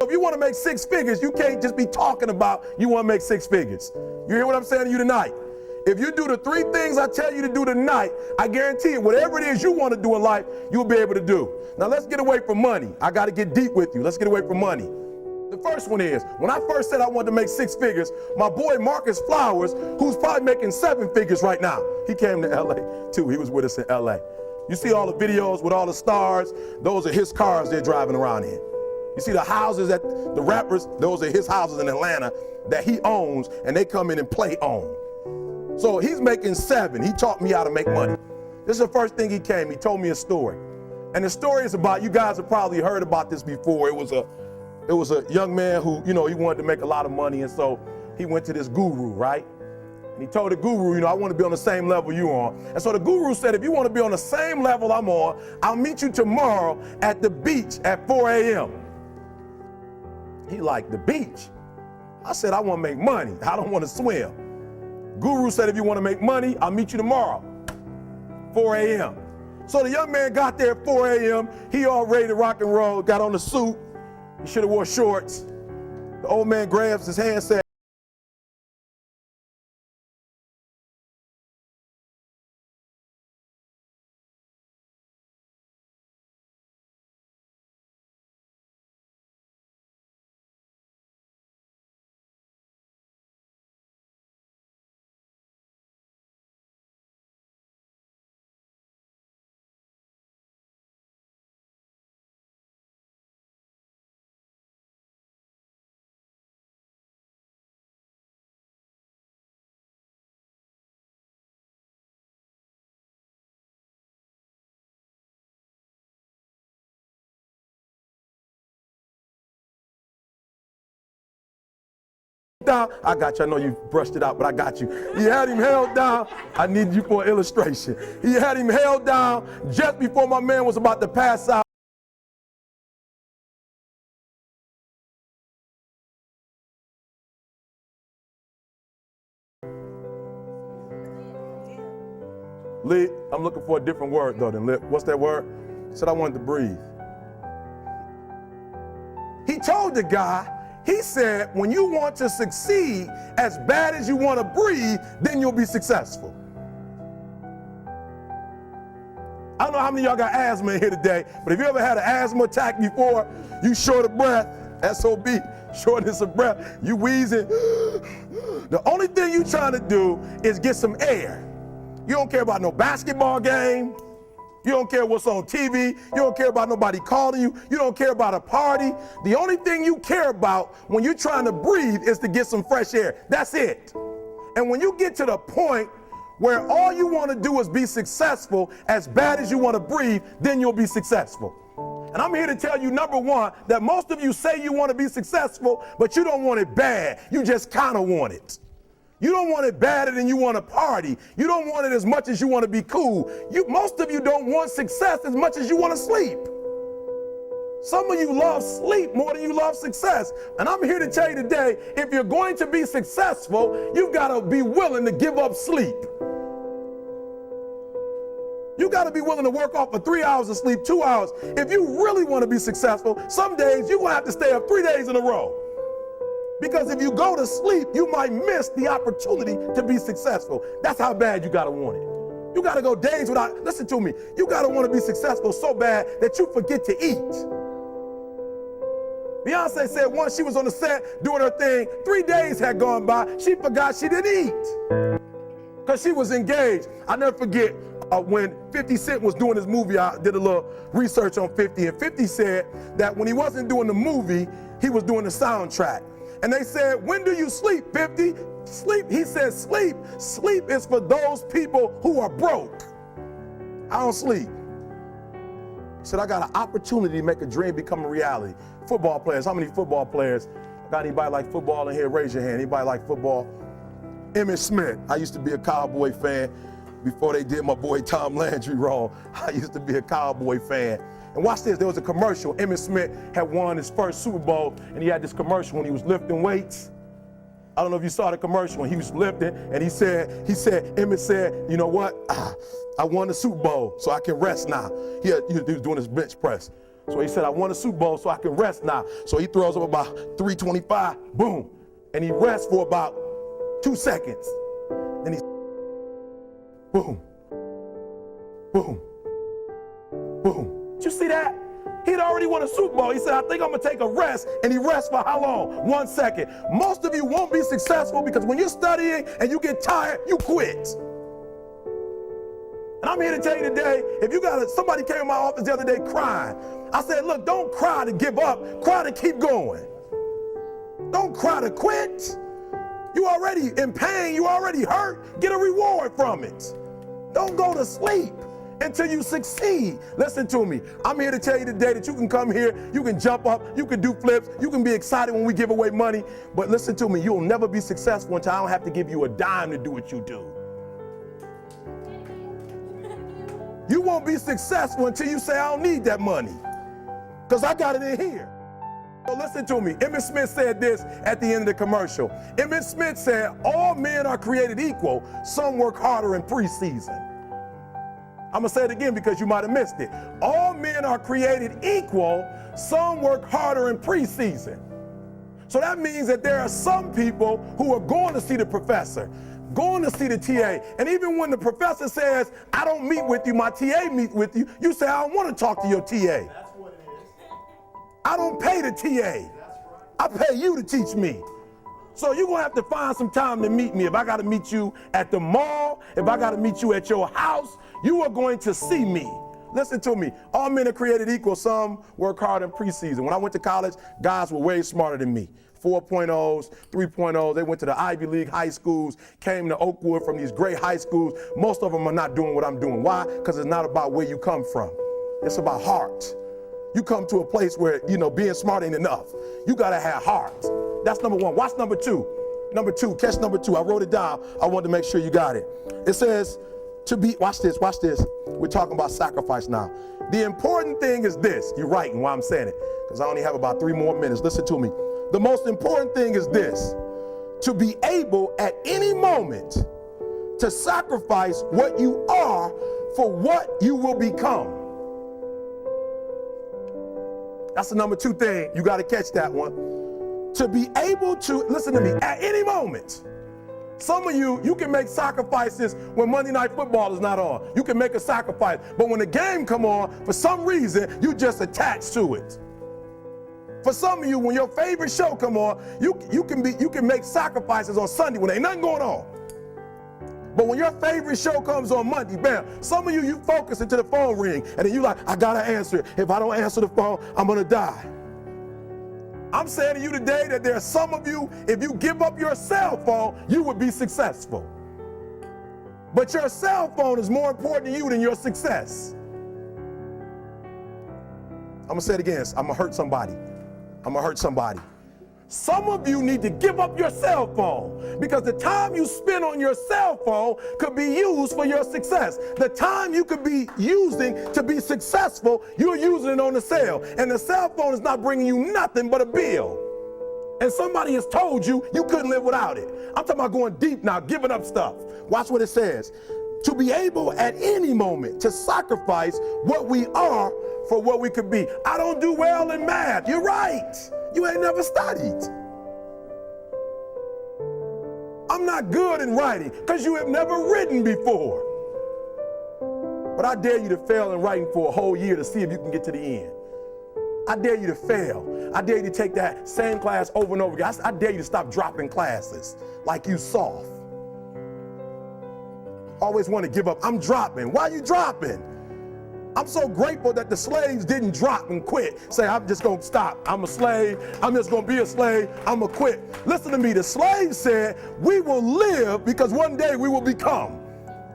If you want to make six figures, you can't just be talking about you want to make six figures. You hear what I'm saying to you tonight? If you do the three things I tell you to do tonight, I guarantee you, whatever it is you want to do in life, you'll be able to do. Now let's get away from money. I got to get deep with you. Let's get away from money. The first one is, when I first said I wanted to make six figures, my boy Marcus Flowers, who's probably making seven figures right now, he came to LA too. He was with us in LA. You see all the videos with all the stars, those are his cars they're driving around in. You see the houses that the rappers, those are his houses in Atlanta that he owns, and they come in and play on. So he's making seven. He taught me how to make money. This is the first thing he came. He told me a story. And the story is about, you guys have probably heard about this before. It was a young man who, he wanted to make a lot of money, and so he went to this guru, right? And he told the guru, I want to be on the same level you're on. And so the guru said, if you want to be on the same level I'm on, I'll meet you tomorrow at the beach at 4 a.m. He liked the beach. I said, I want to make money. I don't want to swim. Guru said, if you want to make money, I'll meet you tomorrow, 4 a.m. So the young man got there at 4 a.m. He all ready to rock and roll, got on the suit. He should have wore shorts. The old man grabs his hand and said, down. I got you. I know you brushed it out, but I got you. He had him held down. I need you for an illustration. He had him held down just before my man was about to pass out. Lit. I'm looking for a different word though than lit. What's that word? He said I wanted to breathe. He told the guy, he said, when you want to succeed as bad as you want to breathe, then you'll be successful. I don't know how many of y'all got asthma in here today, but if you ever had an asthma attack before, you short of breath, SOB, shortness of breath, you wheezing. The only thing you trying to do is get some air. You don't care about no basketball game. You don't care what's on TV. You don't care about nobody calling you. You don't care about a party. The only thing you care about when you're trying to breathe is to get some fresh air. That's it. And when you get to the point where all you want to do is be successful as bad as you want to breathe, then you'll be successful. And I'm here to tell you, number one, that most of you say you want to be successful, but you don't want it bad. You just kind of want it. You don't want it badder than you want to party. You don't want it as much as you want to be cool. Most of you don't want success as much as you want to sleep. Some of you love sleep more than you love success. And I'm here to tell you today, if you're going to be successful, you've got to be willing to give up sleep. You got to be willing to work off for 3 hours of sleep, 2 hours. If you really want to be successful, some days you're going to have to stay up 3 days in a row. Because if you go to sleep, you might miss the opportunity to be successful. That's how bad you got to want it. You got to go days without, listen to me, you got to want to be successful so bad that you forget to eat. Beyonce said once she was on the set doing her thing, 3 days had gone by, she forgot she didn't eat. Because she was engaged. I'll never forget when 50 Cent was doing his movie, I did a little research on 50, and 50 said that when he wasn't doing the movie, he was doing the soundtrack. And they said, when do you sleep, 50? Sleep, he said, sleep. Sleep is for those people who are broke. I don't sleep. He said, I got an opportunity to make a dream become a reality. Football players, how many football players? Got anybody like football in here? Raise your hand. Anybody like football? Emmitt Smith. I used to be a Cowboy fan before they did my boy Tom Landry wrong. I used to be a Cowboy fan. And watch this, there was a commercial. Emmitt Smith had won his first Super Bowl, and he had this commercial when he was lifting weights. I don't know if you saw the commercial when he was lifting, and Emmitt said, you know what? I won the Super Bowl, so I can rest now. He was doing his bench press. So he said, I won a Super Bowl so I can rest now. So he throws up about 325, boom. And he rests for about 2 seconds. Then he, boom, boom, boom. Did you see that? He'd already won a Super Bowl. He said, I think I'm gonna take a rest. And he rests for how long? 1 second. Most of you won't be successful because when you're studying and you get tired, you quit. And I'm here to tell you today, if you got somebody came in my office the other day crying. I said, look, don't cry to give up, cry to keep going. Don't cry to quit. You already in pain, you already hurt, get a reward from it. Don't go to sleep until you succeed. Listen to me. I'm here to tell you today that you can come here, you can jump up, you can do flips, you can be excited when we give away money, but listen to me, you'll never be successful until I don't have to give you a dime to do what you do. You won't be successful until you say, I don't need that money, because I got it in here. So listen to me. Emmett Smith said this at the end of the commercial. Emmett Smith said, all men are created equal. Some work harder in preseason. I'm going to say it again because you might have missed it. All men are created equal. Some work harder in preseason. So that means that there are some people who are going to see the professor, going to see the TA. And even when the professor says, I don't meet with you, my TA meets with you, you say, I don't want to talk to your TA. That's what it is. I don't pay the TA. I pay you to teach me. So you're going to have to find some time to meet me. If I got to meet you at the mall, if I got to meet you at your house, you are going to see me. Listen to me. All men are created equal. Some work hard in preseason. When I went to college, guys were way smarter than me. 4.0s, 3.0s. They went to the Ivy League high schools, came to Oakwood from these great high schools. Most of them are not doing what I'm doing. Why? Because it's not about where you come from. It's about heart. You come to a place where, being smart ain't enough. You got to have heart. That's number one. Watch number two. Number two, catch number two. I wrote it down. I wanted to make sure you got it. It says, watch this. We're talking about sacrifice now. The important thing is this. You're writing while I'm saying it, because I only have about 3 more minutes. Listen to me. The most important thing is this: to be able at any moment to sacrifice what you are for what you will become. That's the number 2 thing. You got to catch that one. To be able to, listen to me, at any moment. Some of you can make sacrifices when Monday Night Football is not on. You can make a sacrifice. But when the game come on, for some reason, you just attached to it. For some of you, when your favorite show come on, you can make sacrifices on Sunday when ain't nothing going on. But when your favorite show comes on Monday, bam, some of you focus until the phone ring, and then you like, I gotta answer it. If I don't answer the phone, I'm gonna die. I'm saying to you today that there are some of you, if you give up your cell phone, you would be successful. But your cell phone is more important to you than your success. I'm gonna say it again. I'm gonna hurt somebody. Some of you need to give up your cell phone, because the time you spend on your cell phone could be used for your success. The time you could be using to be successful, you're using it on the cell. And the cell phone is not bringing you nothing but a bill. And somebody has told you you couldn't live without it. I'm talking about going deep now, giving up stuff. Watch what it says. To be able at any moment to sacrifice what we are for what we could be. I don't do well in math. You're right. You ain't never studied. I'm not good in writing because you have never written before. But I dare you to fail in writing for a whole year to see if you can get to the end. I dare you to fail. I dare you to take that same class over and over again. I dare you to stop dropping classes like you soft. Always want to give up. I'm dropping. Why are you dropping? I'm so grateful that the slaves didn't drop and quit. Say, I'm just going to stop. I'm a slave. I'm just going to be a slave. I'm going to quit. Listen to me. The slaves said, we will live because one day we will become.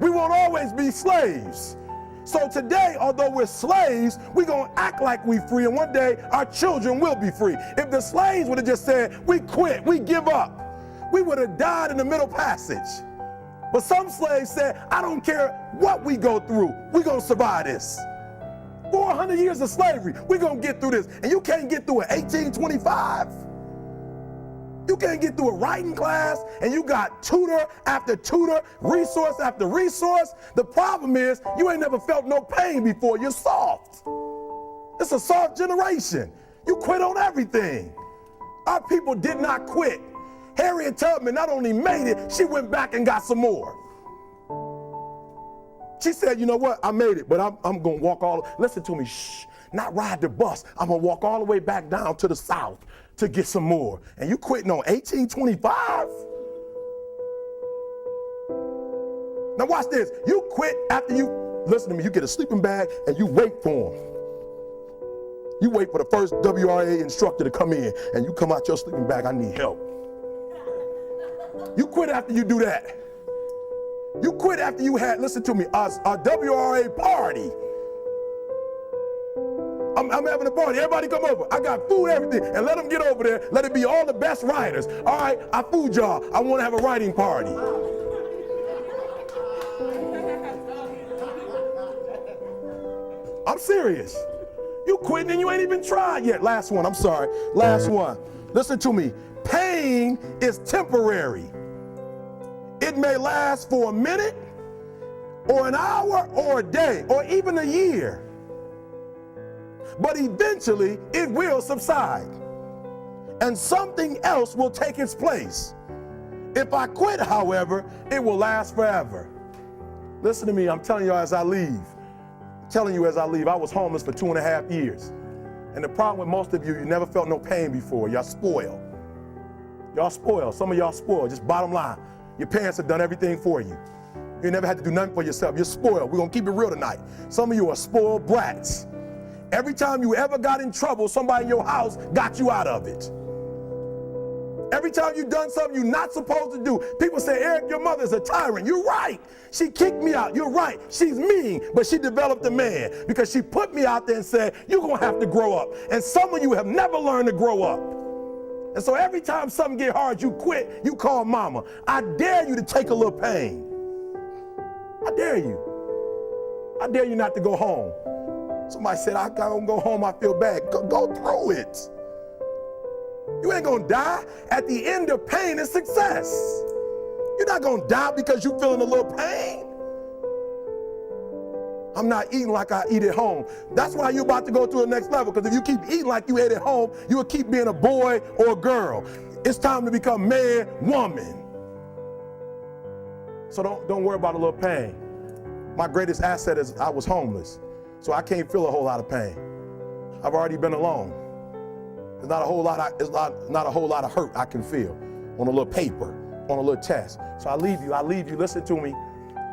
We won't always be slaves. So today, although we're slaves, we're going to act like we're free, and one day our children will be free. If the slaves would have just said, we quit, we give up, we would have died in the middle passage. But some slaves said, I don't care what we go through, we're going to survive this. 400 years of slavery, we're going to get through this. And you can't get through it 1825. You can't get through a writing class, and you got tutor after tutor, resource after resource. The problem is you ain't never felt no pain before. You're soft. It's a soft generation. You quit on everything. Our people did not quit. Harriet Tubman not only made it, she went back and got some more. She said, you know what, I made it, but I'm going to walk listen to me, not ride the bus. I'm going to walk all the way back down to the South to get some more. And you quitting on 1825? Now watch this. You quit after listen to me, you get a sleeping bag and you wait for them. You wait for the first WRA instructor to come in and you come out your sleeping bag, I need help. You quit after you do that. You quit after you had, listen to me, a WRA party. I'm having a party. Everybody come over. I got food, everything. And let them get over there. Let it be all the best writers. All right, I fooled y'all. I want to have a writing party. I'm serious. You quitting and you ain't even tried yet. Last one, I'm sorry. Last one. Listen to me. Pain is temporary. It may last for a minute or an hour or a day or even a year. But eventually it will subside and something else will take its place. If I quit, however, it will last forever. Listen to me, I'm telling you as I leave. I was homeless for 2.5 years. And the problem with most of you never felt no pain before. Y'all spoiled. Y'all spoiled. Some of y'all spoiled. Just bottom line. Your parents have done everything for you. You never had to do nothing for yourself. You're spoiled. We're going to keep it real tonight. Some of you are spoiled brats. Every time you ever got in trouble, somebody in your house got you out of it. Every time you've done something you're not supposed to do, people say, Eric, your mother's a tyrant. You're right. She kicked me out. You're right. She's mean, but she developed a man because she put me out there and said, you're going to have to grow up. And some of you have never learned to grow up. And so every time something get hard, you quit, you call mama. I dare you to take a little pain. I dare you. I dare you not to go home. Somebody said, I don't go home, I feel bad. Go through it. You ain't gonna die. At the end of pain is success. You're not gonna die because you're feeling a little pain. I'm not eating like I eat at home. That's why you're about to go to the next level, because if you keep eating like you ate at home, you will keep being a boy or a girl. It's time to become man, woman. So don't worry about a little pain. My greatest asset is I was homeless, so I can't feel a whole lot of pain. I've already been alone. There's not a whole lot of hurt I can feel on a little paper, on a little test. So I leave you, listen to me.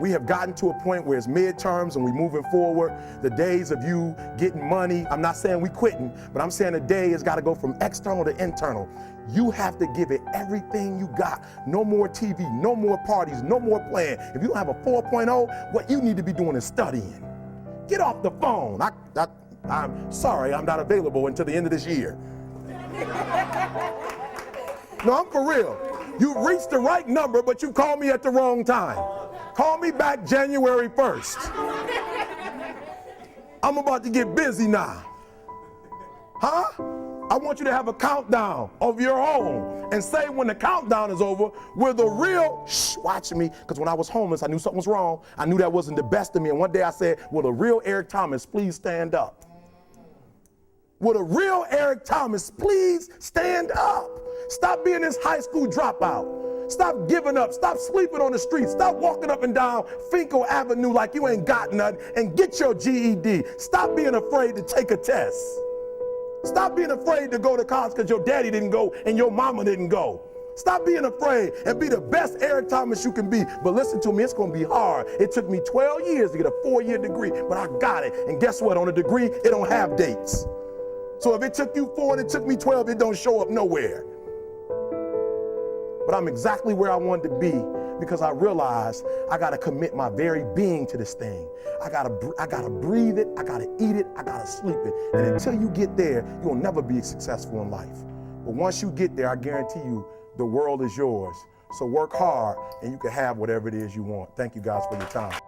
We have gotten to a point where it's midterms and we're moving forward. The days of you getting money, I'm not saying we quitting, but I'm saying the day has got to go from external to internal. You have to give it everything you got. No more TV, no more parties, no more playing. If you don't have a 4.0, what you need to be doing is studying. Get off the phone. I'm sorry, I'm not available until the end of this year. No, I'm for real. You reached the right number, but you called me at the wrong time. Call me back January 1st. I'm about to get busy now. Huh? I want you to have a countdown of your own and say when the countdown is over, will the real, watch me, because when I was homeless, I knew something was wrong. I knew that wasn't the best of me. And one day I said, will the real Eric Thomas please stand up? Will the real Eric Thomas please stand up? Stop being this high school dropout. Stop giving up. Stop sleeping on the street. Stop walking up and down Finkel Avenue like you ain't got nothing, and get your GED. Stop being afraid to take a test. Stop being afraid to go to college because your daddy didn't go and your mama didn't go. Stop being afraid and be the best Eric Thomas you can be. But listen to me, it's going to be hard. It took me 12 years to get a 4-year degree, but I got it. And guess what? On a degree, it don't have dates. So if it took you 4 and it took me 12, it don't show up nowhere. But I'm exactly where I wanted to be because I realized I got to commit my very being to this thing. I got to breathe it. I got to eat it. I got to sleep it. And until you get there, you'll never be successful in life. But once you get there, I guarantee you the world is yours. So work hard and you can have whatever it is you want. Thank you guys for your time.